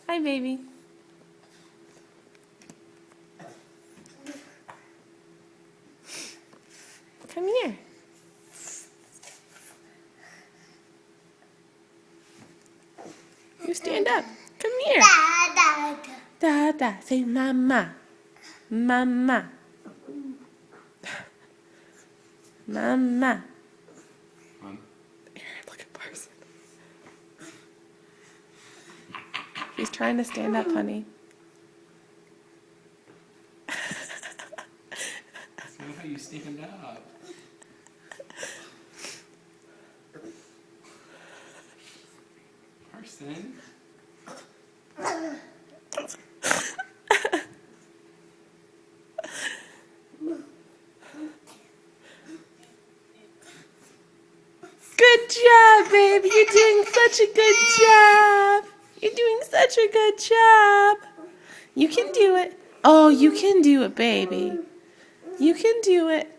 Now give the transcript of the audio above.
Hi, baby. Come here. You stand up. Come here. Da, da. Say mama. Mama. Mama. Here, look at Parson. He's trying to stand up, honey. That's not how you stand up. Parson. Good job, babe. You're doing such a good job. You're doing such a good job. You can do it. Oh, you can do it, baby. You can do it.